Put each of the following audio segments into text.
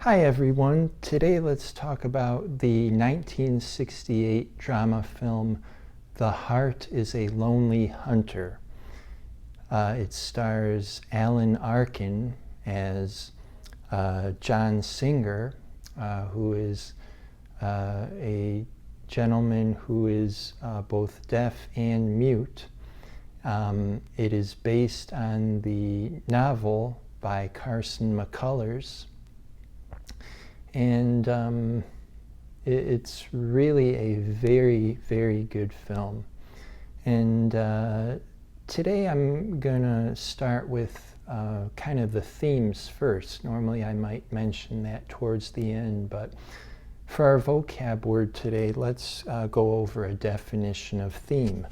Hi everyone. Today let's talk about the 1968 drama film The Heart is a Lonely Hunter. It stars Alan Arkin as John Singer, who is a gentleman who is both deaf and mute. It is based on the novel by Carson McCullers. And it's really a very, very good film. And today I'm going to start with kind of the themes first. Normally I might mention that towards the end, but for our vocab word today, let's go over a definition of theme.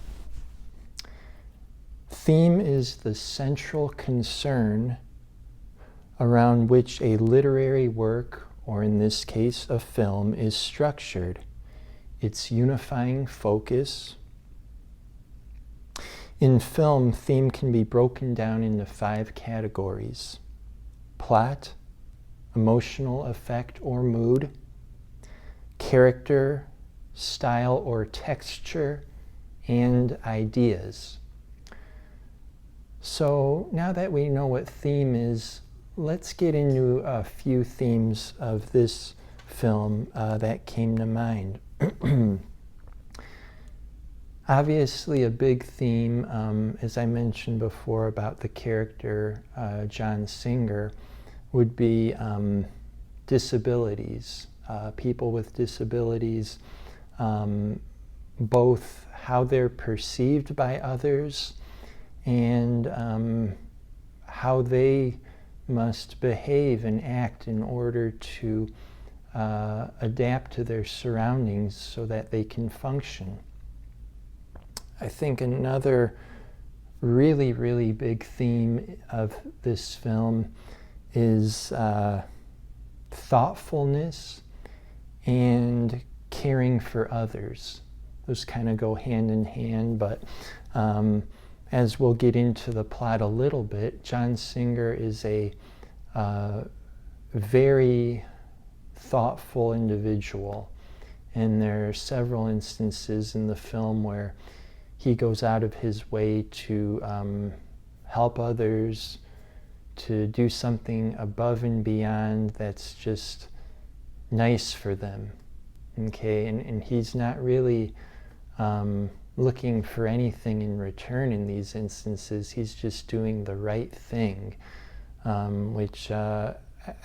Theme is the central concern around which a literary work, or in this case, a film, is structured. Its unifying focus. In film, theme can be broken down into 5 categories: plot, emotional effect or mood, character, style or texture, and ideas. So now that we know what theme is, let's get into a few themes of this film that came to mind. Obviously, a big theme, as I mentioned before about the character John Singer, would be disabilities. People with disabilities, both how they're perceived by others and how they must behave and act in order to adapt to their surroundings so that they can function. I think another really, really big theme of this film is thoughtfulness and caring for others. Those kind of go hand in hand, but as we'll get into the plot a little bit, John Singer is a very thoughtful individual, and there are several instances in the film where he goes out of his way to help others, to do something above and beyond that's just nice for them. Okay, and he's not really looking for anything in return in these instances. He's just doing the right thing, which I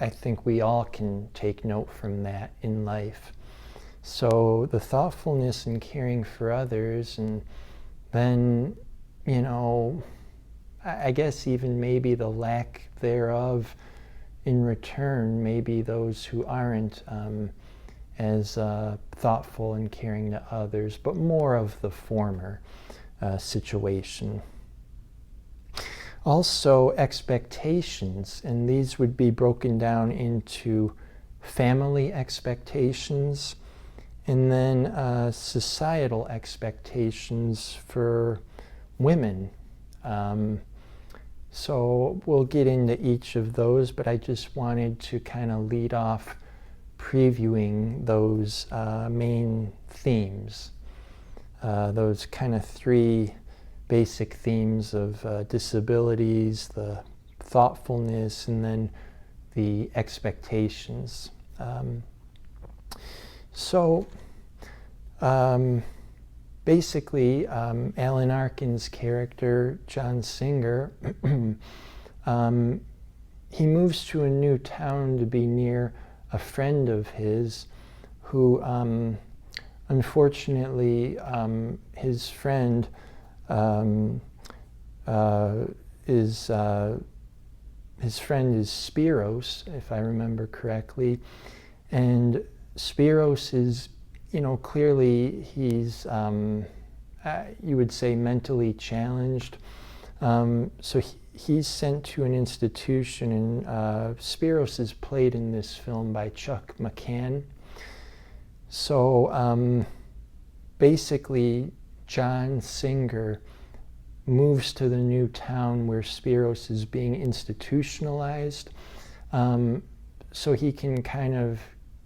think we all can take note from that in life. So the thoughtfulness and caring for others, and then, you know, I guess even maybe the lack thereof in return, maybe those who aren't as thoughtful and caring to others, but more of the former situation. Also, expectations, and these would be broken down into family expectations and then societal expectations for women. So we'll get into each of those, but I just wanted to kind of lead off previewing those main themes, those kind of 3 basic themes of disabilities, the thoughtfulness, and then the expectations. Basically, Alan Arkin's character, John Singer, he moves to a new town to be near a friend of his who, unfortunately, his friend is Spiros, if I remember correctly, and Spiros is, you know, clearly he's, you would say, mentally challenged. So he's sent to an institution, and Spiros is played in this film by Chuck McCann. So basically, John Singer moves to the new town where Spiros is being institutionalized. so he can kind of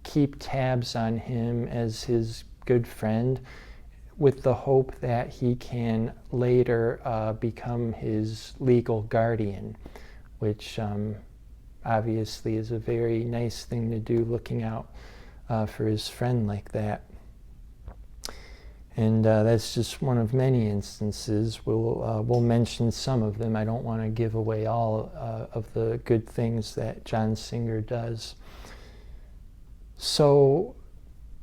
keep tabs on him as his good friend, with the hope that he can later become his legal guardian, which obviously is a very nice thing to do, looking out for his friend like that. And that's just one of many instances. We'll mention some of them. I don't want to give away all of the good things that John Singer does. So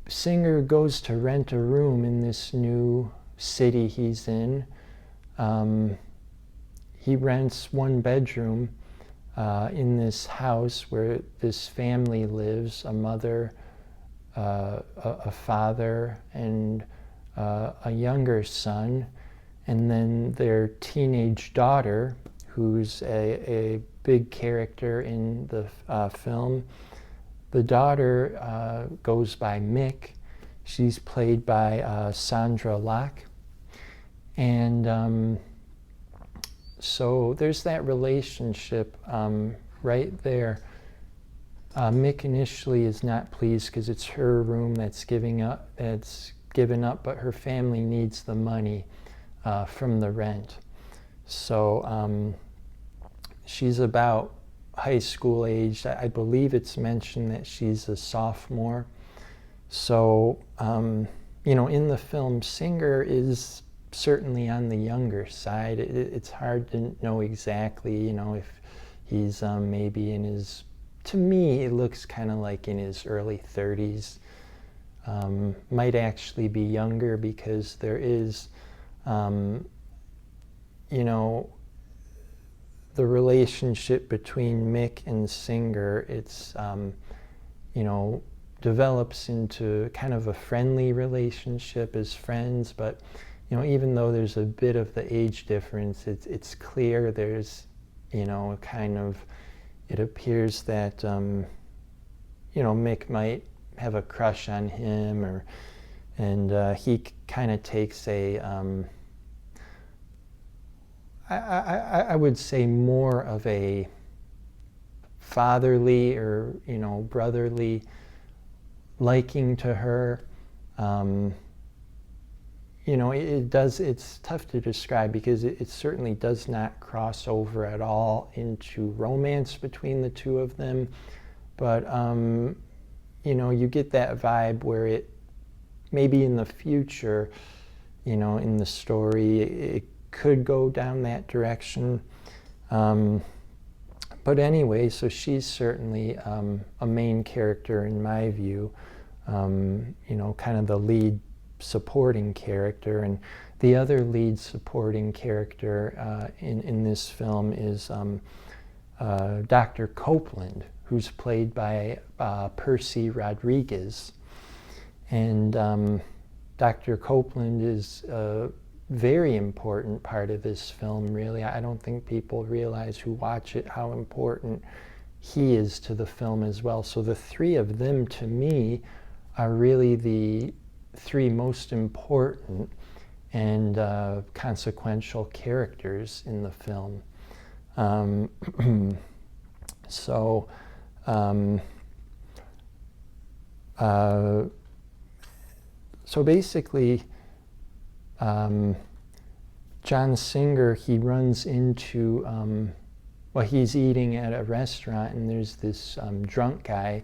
Singer goes to rent a room in this new city he's in. He rents one bedroom in this house where this family lives, a mother, a father, and a younger son, and then their teenage daughter, who's a big character in the film. The daughter goes by Mick. She's played by Sondra Locke. And so there's that relationship right there. Mick initially is not pleased because it's her room that's given up, but her family needs the money from the rent. So she's about high school age. I believe it's mentioned that she's a sophomore. So, in the film, Singer is certainly on the younger side. It's hard to know exactly, if he's maybe in his, to me, it looks kind of like in his early 30s. Might actually be younger, because there is, the relationship between Mick and Singer, it's, develops into kind of a friendly relationship as friends, but, even though there's a bit of the age difference, it's clear there's, kind of, it appears that, Mick might have a crush on him, and he kind of takes a, I would say more of a fatherly or, brotherly liking to her. It's tough to describe, because it certainly does not cross over at all into romance between the two of them. But, you get that vibe where it, maybe in the future, in the story, it could go down that direction. But anyway, so she's certainly a main character in my view, kind of the lead supporting character. And the other lead supporting character in this film is Dr. Copeland, who's played by Percy Rodriguez. And Dr. Copeland is a very important part of this film, really. I don't think people realize who watch it how important he is to the film as well. So the three of them, to me, are really the three most important and consequential characters in the film. So basically, John Singer, he runs into, he's eating at a restaurant, and there's this drunk guy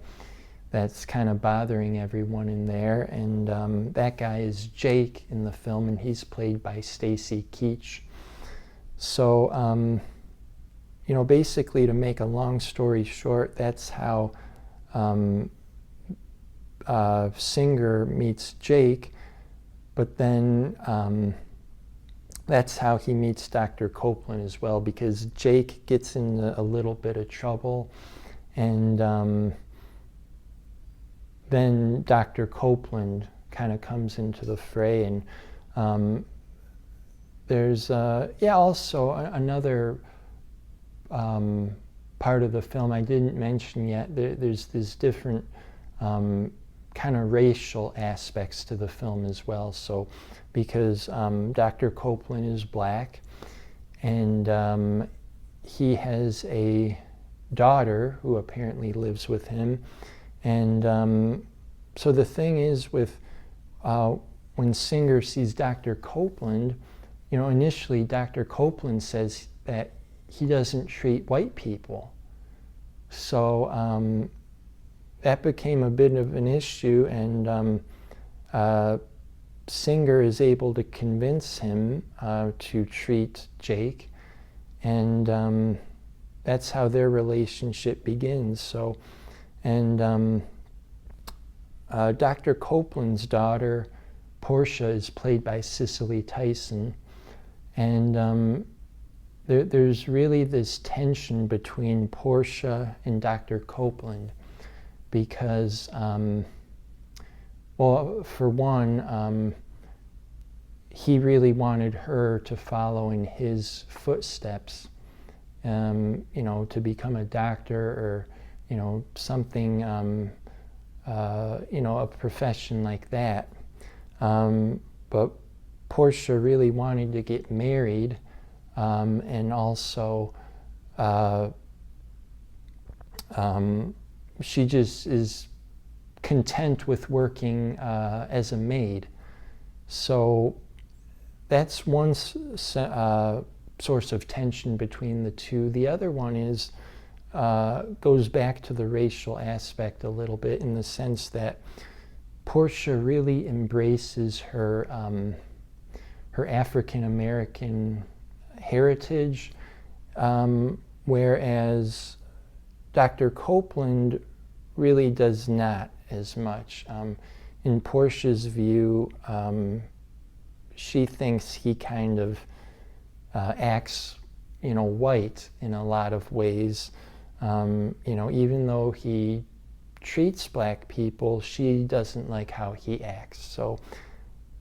that's kind of bothering everyone in there, and that guy is Jake in the film, and he's played by Stacy Keach. So, basically, to make a long story short, that's how Singer meets Jake, but then that's how he meets Dr. Copeland as well, because Jake gets in a little bit of trouble, and then Dr. Copeland kind of comes into the fray. And there's also another part of the film I didn't mention yet. There's this different kind of racial aspects to the film as well. So because Dr. Copeland is black, and he has a daughter, who apparently lives with him. And so the thing is, with when Singer sees Dr. Copeland, initially Dr. Copeland says that he doesn't treat white people. So that became a bit of an issue, and Singer is able to convince him to treat Jake, and that's how their relationship begins. So, and Dr. Copeland's daughter, Portia, is played by Cicely Tyson, and there's really this tension between Portia and Dr. Copeland, because, well, for one, he really wanted her to follow in his footsteps, to become a doctor, or, something, a profession like that. But Portia really wanted to get married, and also she just is content with working as a maid. So that's one source of tension between the two. The other one is goes back to the racial aspect a little bit, in the sense that Portia really embraces her her African American heritage, whereas Dr. Copeland really does not as much. In Portia's view, she thinks he kind of acts, white in a lot of ways. Even though he treats black people, she doesn't like how he acts. So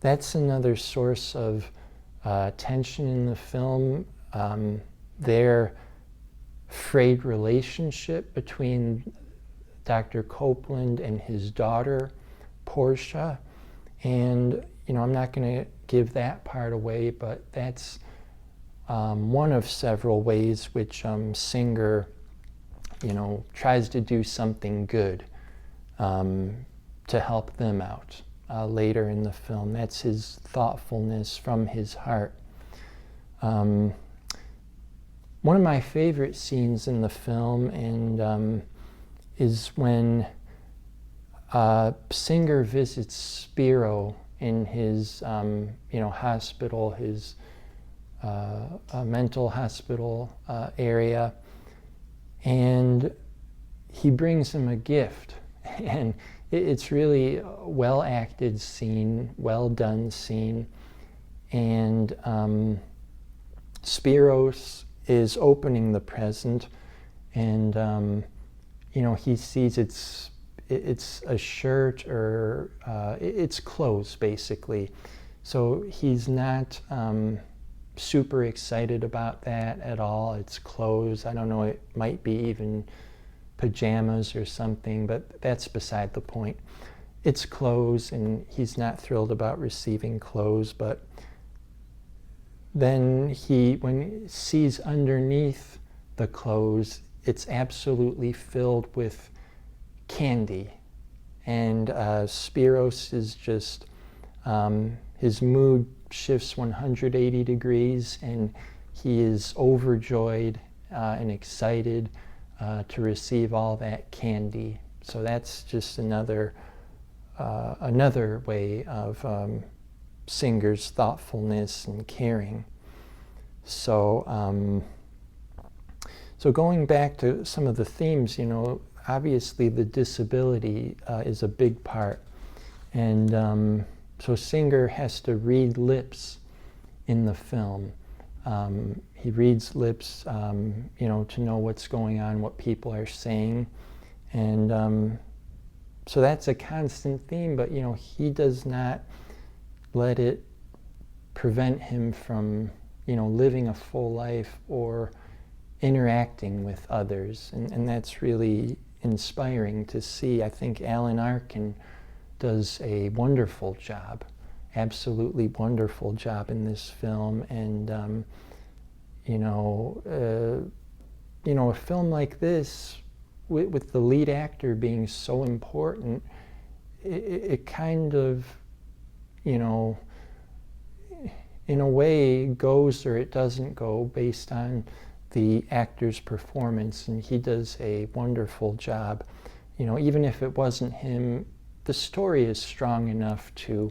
that's another source of tension in the film. Their frayed relationship between Dr. Copeland and his daughter, Portia. And, I'm not going to give that part away, but that's one of several ways which Singer, tries to do something good to help them out later in the film. That's his thoughtfulness from his heart. One of my favorite scenes in the film is when Singer visits Spiro in his hospital, his mental hospital area, and he brings him a gift. And it's really a well acted scene, well done scene. And Spiros is opening the present, and he sees it's a shirt, or it's clothes, basically. So he's not super excited about that at all. It's clothes. I don't know, it might be even pajamas or something, but that's beside the point. It's clothes, and he's not thrilled about receiving clothes. But then when he sees underneath the clothes, it's absolutely filled with candy. And Spiros is just, his mood shifts 180 degrees, and he is overjoyed and excited to receive all that candy. So that's just another way of Singer's thoughtfulness and caring. So so going back to some of the themes, obviously the disability is a big part, and so Singer has to read lips in the film. He reads lips, to know what's going on, what people are saying, and so that's a constant theme. But he does not let it prevent him from, living a full life or interacting with others, and that's really inspiring to see. I think Alan Arkin does a wonderful job, absolutely wonderful job in this film, and a film like this, with the lead actor being so important, it kind of, in a way goes or it doesn't go based on the actor's performance, and he does a wonderful job. Even if it wasn't him, the story is strong enough to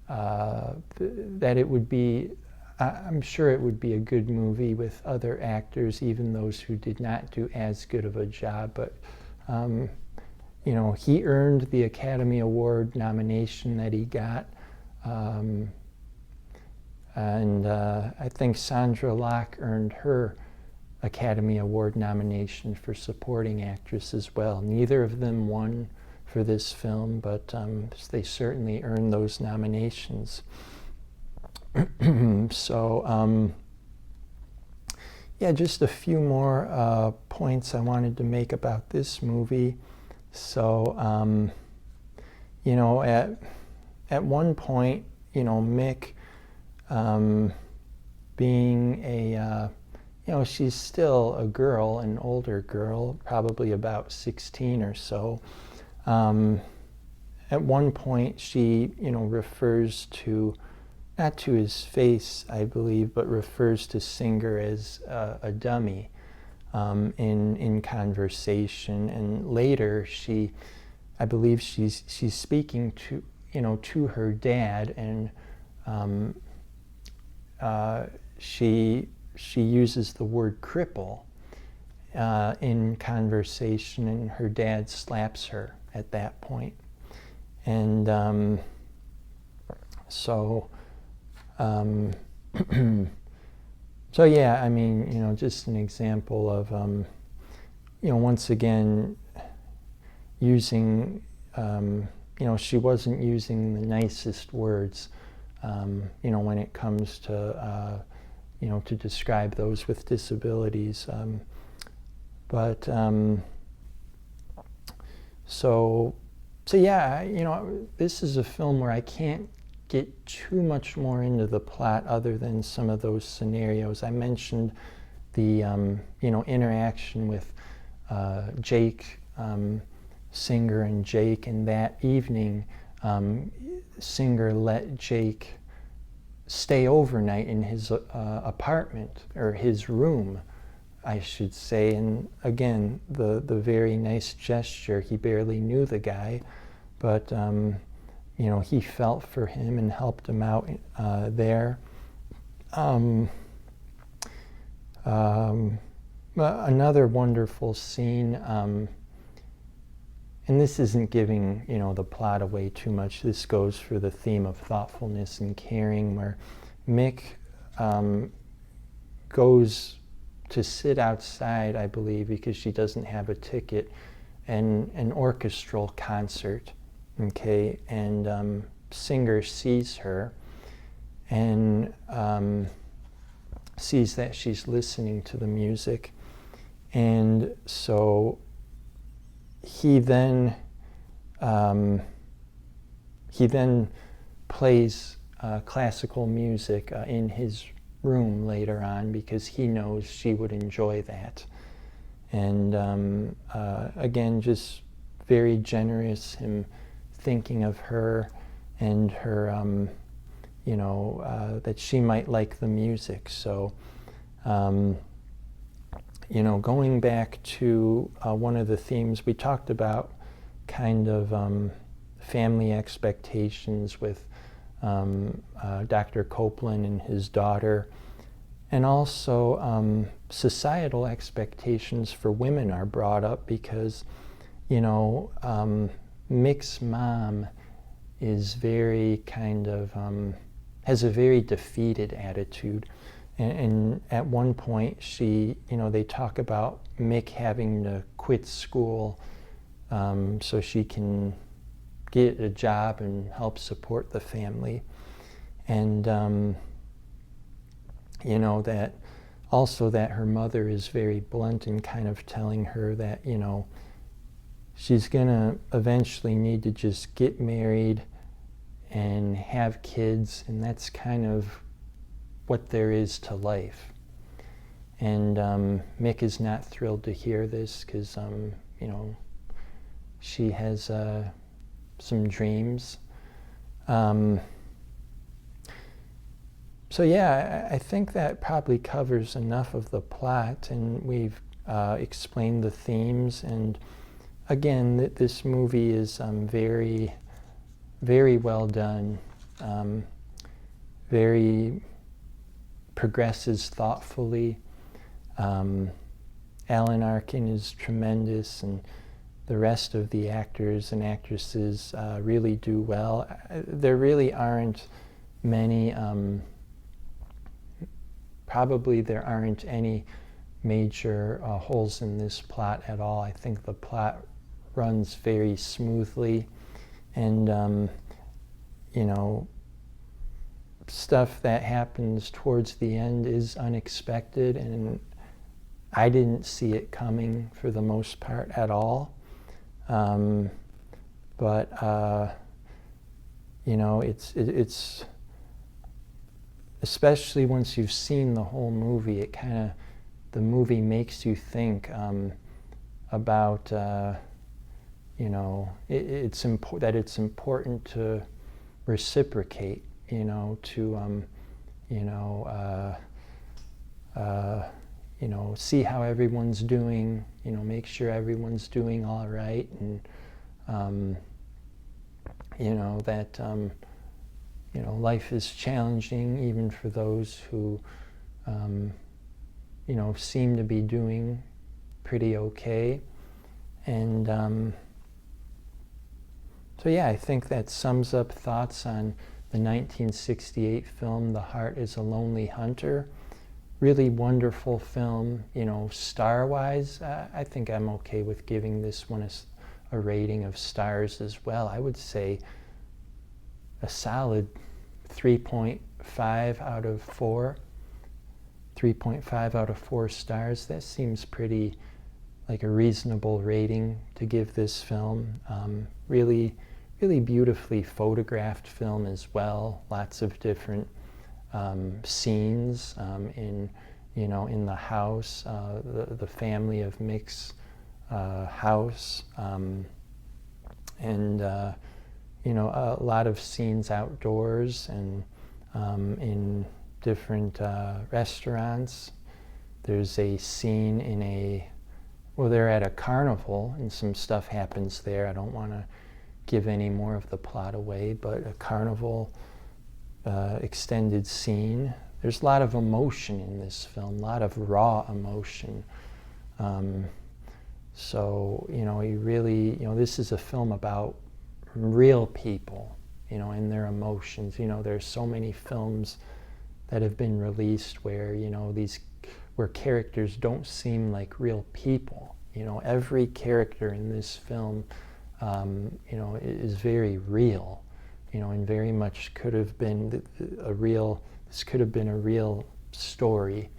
that it would be, I'm sure it would be a good movie with other actors, even those who did not do as good of a job. But he earned the Academy Award nomination that he got. And I think Sondra Locke earned her Academy Award nomination for supporting actress as well. Neither of them won for this film, but they certainly earned those nominations. So, yeah, just a few more points I wanted to make about this movie. So, at one point, Mick, being a, she's still a girl, an older girl, probably about 16 or so. At one point, she, refers to, not to his face, I believe, but refers to Singer as a dummy in conversation. And later, I believe she's speaking to, to her dad, and she uses the word cripple in conversation, and her dad slaps her at that point. And so yeah, I mean, just an example of, once again, using, she wasn't using the nicest words, when it comes to, to describe those with disabilities. So yeah, this is a film where I can't get too much more into the plot other than some of those scenarios. I mentioned the, interaction with Jake, Singer and Jake, and that evening, Singer let Jake stay overnight in his apartment, or his room, I should say. And again, the very nice gesture. He barely knew the guy, but he felt for him and helped him out there. Another wonderful scene, and this isn't giving, the plot away too much. This goes for the theme of thoughtfulness and caring, where Mick goes to sit outside, I believe, because she doesn't have a ticket, and an orchestral concert, okay? And Singer sees her and sees that she's listening to the music, and so he then plays classical music in his room later on, because he knows she would enjoy that. And again, just very generous, him thinking of her and her, that she might like the music. So, going back to one of the themes we talked about, kind of family expectations with Dr. Copeland and his daughter, and also societal expectations for women are brought up, because Mick's mom is very kind of has a very defeated attitude, and at one point they talk about Mick having to quit school so she can get a job and help support the family. And that also that her mother is very blunt in kind of telling her that she's gonna eventually need to just get married and have kids, and that's kind of what there is to life. And Mick is not thrilled to hear this because, you know, she has some dreams. So yeah, I think that probably covers enough of the plot, and we've explained the themes. And again, this movie is very, very well done. Very progresses thoughtfully. Alan Arkin is tremendous, and the rest of the actors and actresses really do well. There really aren't many, probably there aren't any major holes in this plot at all. I think the plot runs very smoothly, and you know, stuff that happens towards the end is unexpected, and I didn't see it coming for the most part at all. But you know, it's especially once you've seen the whole movie, it kind of, the movie makes you think about you know, it's important to reciprocate, you know, to you know, you know, see how everyone's doing, you know, make sure everyone's doing all right, and you know, that you know, life is challenging even for those who you know, seem to be doing pretty okay. And so yeah, I think that sums up thoughts on the 1968 film The Heart is a Lonely Hunter. Really wonderful film, you know, star-wise. I think I'm okay with giving this one a rating of stars as well. I would say a solid 3.5 out of 4. 3.5 out of 4 stars. That seems pretty like a reasonable rating to give this film. Really, really beautifully photographed film as well. Lots of different scenes in, you know, in the house, the family of Mick's house, and you know, a lot of scenes outdoors and in different restaurants. There's a scene in a, well, they're at a carnival and some stuff happens there. I don't want to give any more of the plot away, but a carnival extended scene. There's a lot of emotion in this film, a lot of raw emotion. So, you know, you really, you know, this is a film about real people, you know, and their emotions. You know, there's so many films that have been released where, you know, where characters don't seem like real people. You know, every character in this film, you know, is very real, you know, and very much could have been this could have been a real story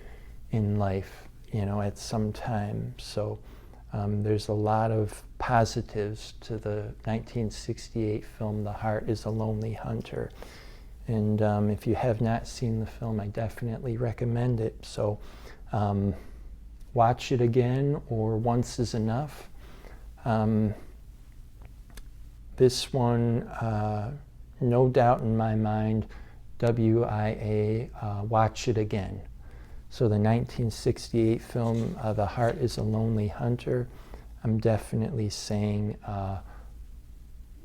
in life, you know, at some time. So there's a lot of positives to the 1968 film The Heart is a Lonely Hunter. And if you have not seen the film, I definitely recommend it. So watch it again, or once is enough. This one, no doubt in my mind, WIA, watch it again. So the 1968 film, The Heart is a Lonely Hunter, I'm definitely saying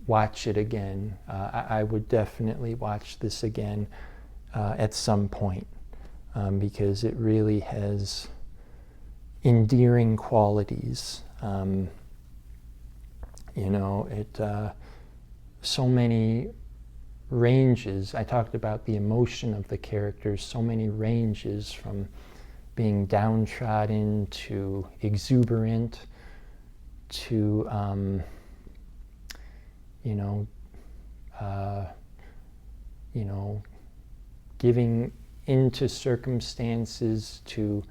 watch it again. I would definitely watch this again at some point because it really has endearing qualities. You know, it so many ranges. I talked about the emotion of the characters, so many ranges from being downtrodden to exuberant to you know, giving into circumstances to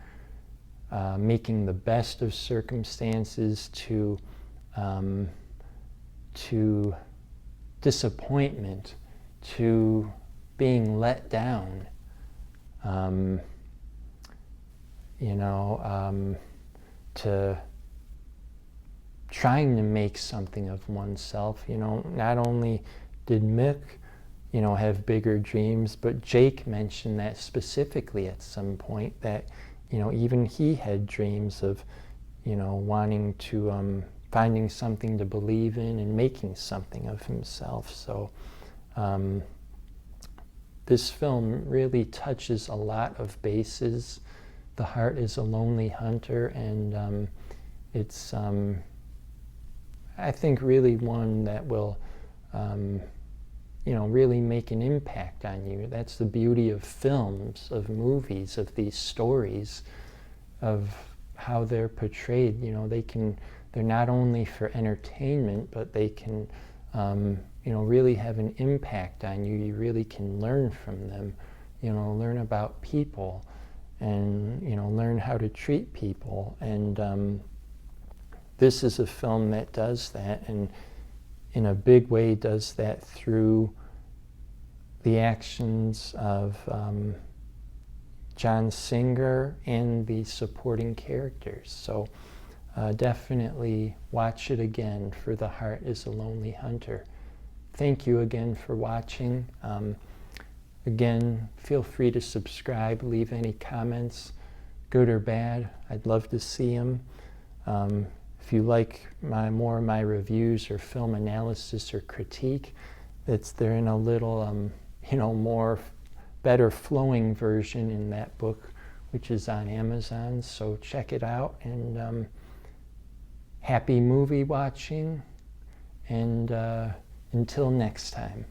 making the best of circumstances to disappointment, to being let down. to trying to make something of oneself. Not only did Mick, have bigger dreams, but Jake mentioned that specifically at some point, that, even he had dreams of, wanting to, finding something to believe in and making something of himself. So this film really touches a lot of bases. The Heart is a Lonely Hunter, and it's, I think, really one that will, really make an impact on you. That's the beauty of films, of movies, of these stories, of how they're portrayed. They're not only for entertainment, but they can, really have an impact on you. You really can learn from them, learn about people, and, learn how to treat people. And this is a film that does that, and in a big way does that through the actions of John Singer and the supporting characters. So definitely watch it again, for The Heart is a Lonely Hunter. Thank you again for watching. Again, feel free to subscribe, leave any comments, good or bad. I'd love to see them. If you like more of my reviews or film analysis or critique, they're in a little, more better flowing version in that book, which is on Amazon. So check it out, and happy movie watching, and until next time.